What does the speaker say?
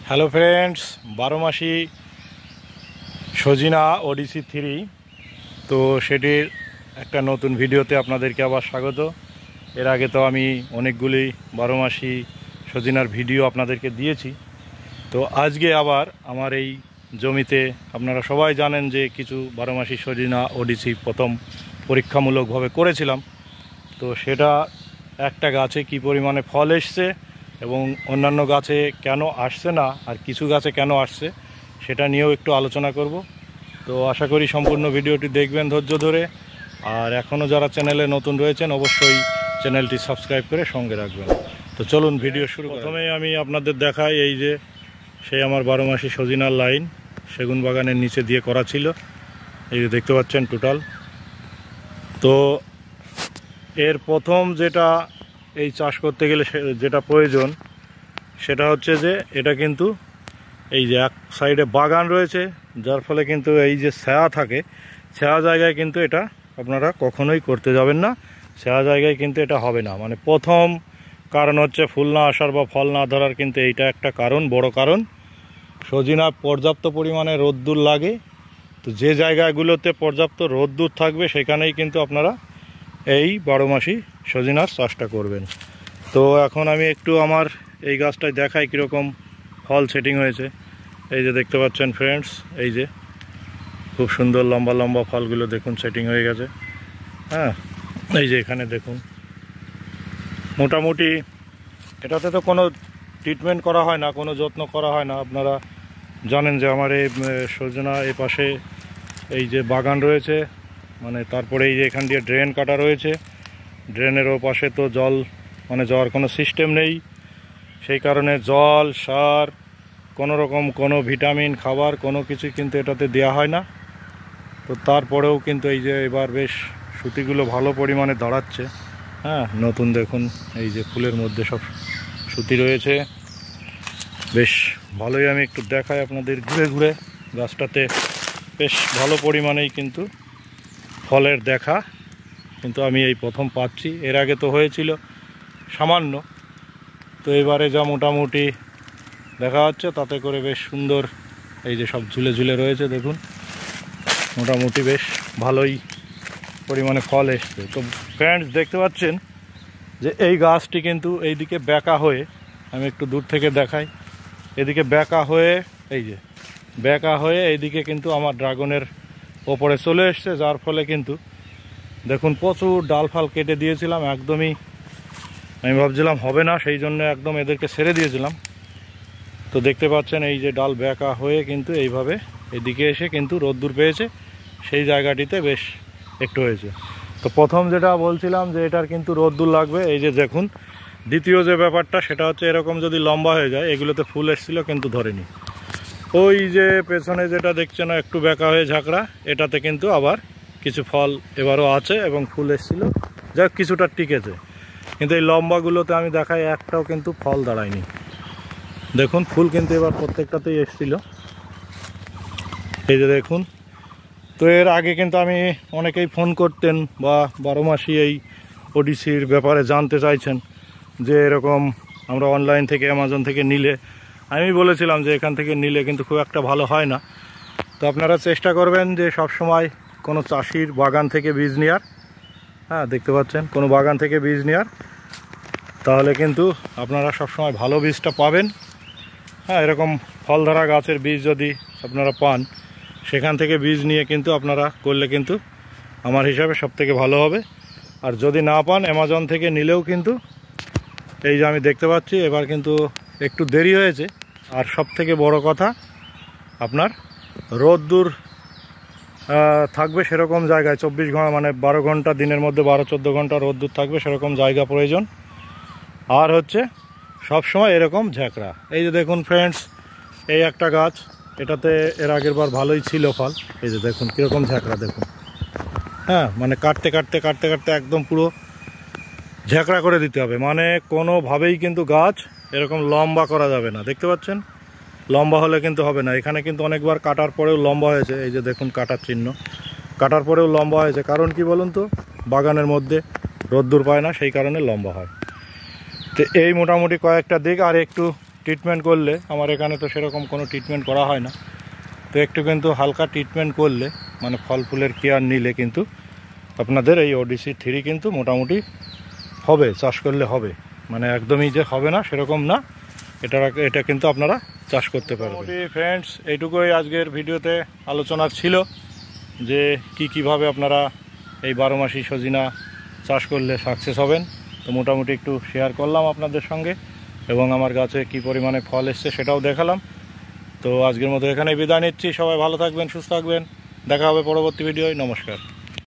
Hello friends, 12 মাসি সজিনা ওডিসি 3। তো সেটির একটা নতুন ভিডিওতে আপনাদেরকে আবার স্বাগত। এর আগে তো আমি অনেকগুলি 12 মাসি সজিনার ভিডিও আপনাদেরকে দিয়েছি। তো আজকে আবার আমার এই জমিতে আপনারা সবাই জানেন যে কিছু 12 মাসি সজিনা ওডিসি প্রথম পরীক্ষামূলকভাবে করেছিলাম। তো সেটা একটা গাছে কি পরিমাণে ফল এসছে এবং অন্যান্য গাছে কেন আসছে না আর কিছু গাছে কেন আসছে সেটা নিয়েও একটু আলোচনা করব। তো আশা করি সম্পূর্ণ ভিডিওটি দেখবেন ধৈর্য ধরে। আর এখনও যারা চ্যানেলে নতুন রয়েছেন অবশ্যই চ্যানেলটি সাবস্ক্রাইব করে সঙ্গে রাখবেন। তো চলুন ভিডিও শুরু। প্রথমেই আমি আপনাদের দেখাই এই যে সেই আমার 12 মাসি সজিনার লাইন সেগুন বাগানের নিচে দিয়ে করা ছিল। এই যে দেখতে পাচ্ছেন টোটাল। তো এর প্রথম যেটা এই চাষ করতে গেলে যেটা প্রয়োজন সেটা হচ্ছে যে এটা কিন্তু এই যে এক সাইডে বাগান রয়েছে, যার ফলে কিন্তু এই যে ছায়া থাকে, ছায়া জায়গায় কিন্তু এটা আপনারা কখনোই করতে যাবেন না। ছায়া জায়গায় কিন্তু এটা হবে না। মানে প্রথম কারণ হচ্ছে ফুল না আসার বা ফল না ধরার, কিন্তু এইটা একটা কারণ, বড় কারণ। সজিনা পর্যাপ্ত পরিমাণে রোদ্দুর লাগে। তো যে জায়গাগুলোতে পর্যাপ্ত রোদ্দুর থাকবে সেখানেই কিন্তু আপনারা এই 12 মাসি সজিনার চাষটা করবেন। তো এখন আমি একটু আমার এই গাছটায় দেখাই কীরকম ফল সেটিং হয়েছে। এই যে দেখতে পাচ্ছেন ফ্রেন্ডস, এই যে খুব সুন্দর লম্বা লম্বা ফলগুলো দেখুন সেটিং হয়ে গেছে। হ্যাঁ, এই যে এখানে দেখুন মোটামুটি এটাতে তো কোনো ট্রিটমেন্ট করা হয় না, কোনো যত্ন করা হয় না। আপনারা জানেন যে আমার এই সজনা এই পাশে এই যে বাগান রয়েছে, মানে তারপরে এই যে এখান দিয়ে ড্রেন কাটা রয়েছে, ড্রেনের ও পাশে তো জল মানে যাওয়ার কোনো সিস্টেম নেই। সেই কারণে জল, সার, কোনো রকম কোনো ভিটামিন খাবার কোনো কিছু কিন্তু এটাতে দেওয়া হয় না। তো তারপরেও কিন্তু এই যে এবার বেশ সুতিগুলো ভালো পরিমাণে দাঁড়াচ্ছে। হ্যাঁ, নতুন দেখুন এই যে ফুলের মধ্যে সব সুতি রয়েছে, বেশ ভালোই। আমি একটু দেখাই আপনাদের ঘুরে ঘুরে। গাছটাতে বেশ ভালো পরিমাণেই কিন্তু ফলের দেখা কিন্তু আমি এই প্রথম পাচ্ছি। এর আগে তো হয়েছিল সামান্য, তো এবারে যা মোটামুটি দেখা যাচ্ছে তাতে করে বেশ সুন্দর এই যে সব ঝুলে ঝুলে রয়েছে দেখুন, মোটামুটি বেশ ভালোই পরিমাণে ফল এসছে। তো ফ্রেন্ডস দেখতে পাচ্ছেন যে এই গাছটি কিন্তু এইদিকে বেঁকা হয়ে, আমি একটু দূর থেকে দেখাই, এদিকে বেঁকা হয়ে, এই যে বেঁকা হয়ে এইদিকে কিন্তু আমার ড্রাগনের ওপরে চলে এসছে, যার ফলে কিন্তু দেখুন প্রচুর ডাল ফাল কেটে দিয়েছিলাম। একদমই আমি ভাবছিলাম হবে না, সেই জন্য একদম এদেরকে ছেড়ে দিয়েছিলাম। তো দেখতে পাচ্ছেন এই যে ডাল বেঁকা হয়ে কিন্তু এইভাবে এদিকে এসে কিন্তু রোদ্দুর পেয়েছে, সেই জায়গাটিতে বেশ একটু হয়েছে। তো প্রথম যেটা বলছিলাম যে এটার কিন্তু রোদ্দুর লাগবে। এই যে দেখুন দ্বিতীয় যে ব্যাপারটা সেটা হচ্ছে এরকম যদি লম্বা হয়ে যায়, এগুলোতে ফুল এসেছিলো কিন্তু ধরেনি। ওই যে পেছনে যেটা দেখছেন একটু বেঁকা হয়ে ঝাঁকড়া, এটাতে কিন্তু আবার কিছু ফল এবারও আছে এবং ফুল এসেছিলো, যা কিছুটা টিকেছে। কিন্তু এই লম্বাগুলোতে আমি দেখাই একটাও কিন্তু ফল দাঁড়ায়নি। দেখুন ফুল কিন্তু এবার প্রত্যেকটাতেই এসেছিল, এই যে দেখুন। তো এর আগে কিন্তু আমি অনেকেই ফোন করতেন বা 12 মাসি এই ওডিসির ব্যাপারে জানতে চাইছেন যে এরকম আমরা অনলাইন থেকে অ্যামাজন থেকে নিলে, আমি বলেছিলাম যে এখান থেকে নিলে কিন্তু খুব একটা ভালো হয় না। তো আপনারা চেষ্টা করবেন যে সব সময় কোনো চাষির বাগান থেকে বীজ নেওয়ার। হ্যাঁ, দেখতে পাচ্ছেন কোনো বাগান থেকে বীজ নেওয়ার, তাহলে কিন্তু আপনারা সবসময় ভালো বীজটা পাবেন। হ্যাঁ, এরকম ফল ধরা গাছের বীজ যদি আপনারা পান, সেখান থেকে বীজ নিয়ে কিন্তু আপনারা করলে কিন্তু আমার হিসাবে সবথেকে ভালো হবে। আর যদি না পান অ্যামাজন থেকে নিলেও কিন্তু এই যে আমি দেখতে পাচ্ছি এবার কিন্তু একটু দেরি হয়েছে। আর সবথেকে বড় কথা আপনার রোদ্দুর থাকবে সেরকম জায়গায় 24 ঘন্টা মানে 12 ঘন্টা দিনের মধ্যে 12-14 ঘন্টা রোদ্দুর থাকবে সেরকম জায়গা প্রয়োজন। আর হচ্ছে সব সময় এরকম ঝাঁকড়া। এই যে দেখুন ফ্রেন্ডস, এই একটা গাছ, এটাতে এর আগের বার ভালোই ছিল ফল। এই যে দেখুন কীরকম ঝাঁকড়া দেখুন। হ্যাঁ, মানে কাটতে কাটতে কাটতে কাটতে একদম পুরো ঝাঁকড়া করে দিতে হবে, মানে কোনোভাবেই কিন্তু গাছ এরকম লম্বা করা যাবে না। দেখতে পাচ্ছেন লম্বা হলে কিন্তু হবে না। এখানে কিন্তু অনেকবার কাটার পরেও লম্বা হয়েছে, এই যে দেখুন কাটার চিহ্ন, কাটার পরেও লম্বা হয়েছে। কারণ কি বলুন তো, বাগানের মধ্যে রোদ্দুর পায় না, সেই কারণে লম্বা হয়। তো এই মোটামুটি কয়েকটা দিক। আর একটু ট্রিটমেন্ট করলে, আমার এখানে তো সেরকম কোনো ট্রিটমেন্ট করা হয় না, তো একটু কিন্তু হালকা ট্রিটমেন্ট করলে মানে ফল ফুলের কেয়ার নিলে কিন্তু আপনাদের এই ODC3 কিন্তু মোটামুটি হবে, চাষ করলে হবে, মানে একদমই যে হবে না সেরকম না, এটা কিন্তু আপনারা চাষ করতে পারবেন। ফ্রেন্ডস, এইটুকুই আজকের ভিডিওতে আলোচনা ছিল যে কীভাবে আপনারা এই 12 মাসি সজিনা চাষ করলে সাকসেস হবেন। তো মোটামুটি একটু শেয়ার করলাম আপনাদের সঙ্গে, এবং আমার গাছে কি পরিমাণে ফল এসছে সেটাও দেখালাম। তো আজকের মতো এখানেই বিদায় নিচ্ছি। সবাই ভালো থাকবেন, সুস্থ থাকবেন, দেখা হবে পরবর্তী ভিডিওয়। নমস্কার।